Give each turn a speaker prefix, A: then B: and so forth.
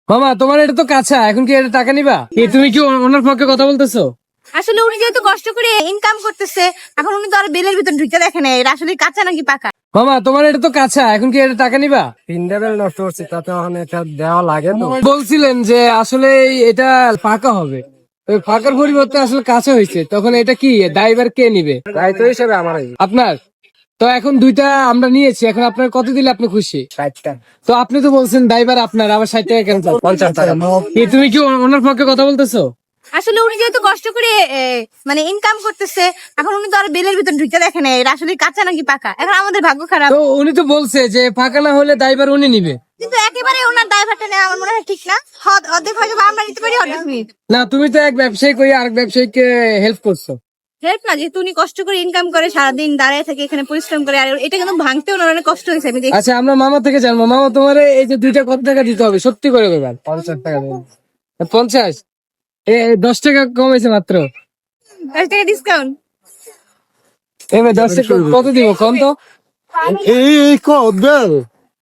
A: মামা তোমার এটা তো কাঁচা, এখন কি এটা টাকা নিবা? তুমি কি ওনার পক্ষে কথা বলতেছো?
B: আসলে উনি যেহেতু কষ্ট করে ইনকাম করতেছে, এখন উনি তো আর বেলের ভিতর ঢুকে দেখে না এটা আসলে কাঁচা নাকি পাকা।
A: মামা তোমার এটা তো কাঁচা, এখন কি এটা টাকা নিবা?
C: 3 লেভেল নষ্ট করছি, তাতে এখন এটা দেওয়া লাগে তো।
A: বলছিলেন যে আসলে এটা ফাঁকা হবে, ওই ফাঁকার পরিবর্তে আসলে কাঁচা হয়েছে, তখন এটা কি ড্রাইভার কে নিবে?
C: দায়িত্ব হিসেবে আমারই।
A: আপনার। তো এখন দুইটা আমরা নিয়েছি, এখন আপনার কত দিলে আপনি খুশি?
C: 60টা।
A: তো আপনি তো বলছেন ড্রাইভার আপনার, আবার 60 টাকা কেন চান?
C: 50 টাকা।
A: তুমি কি ওনার পক্ষে কথা বলতেছো?
B: আসলে উনি যেহেতু কষ্ট করে মানে ইনকাম করতেছে, এখন উনি তো আর বেলের ভিতর ঢুকে দেখে না এটা আসলে কাঁচা নাকি পাকা। এখন আমাদের ভাগ্য খারাপ।
A: তো উনি তো বলছে যে ফাঁকা না হলে ড্রাইভার উনি নিবে।
B: কিন্তু একেবারে ওনার ড্রাইভারটা নেওয়া আমার মনে হয় ঠিক না। অর্ধেক হয়তো বা আমরা নিতে পারি, অর্ধেক উনি।
A: না, তুমি তো এক ব্যবসায়ী করে আরেক ব্যবসায়ীকে হেল্প করছো।
B: হেল্প না, যেহেতু উনি কষ্ট করে ইনকাম করে, সারাদিন দাঁড়ায় থাকে এখানে পরিশ্রম করে, আর এটা কিন্তু ভাঙতে ওনার অনেক কষ্ট হয়েছে আমি দেখি।
A: আচ্ছা, আমরা মামা থেকে জানবো, মামা তোমার এই যে দুইটা কত টাকা দিতে হবে সত্যি করে দেবেন?
C: 50 টাকা দেবো।
A: 50? 10 টাকা কমেছে মাত্র।
B: 10 টাকা ডিসকাউন্ট।
A: এবার 10 টাকা কত দিব কম তো?
C: এই কত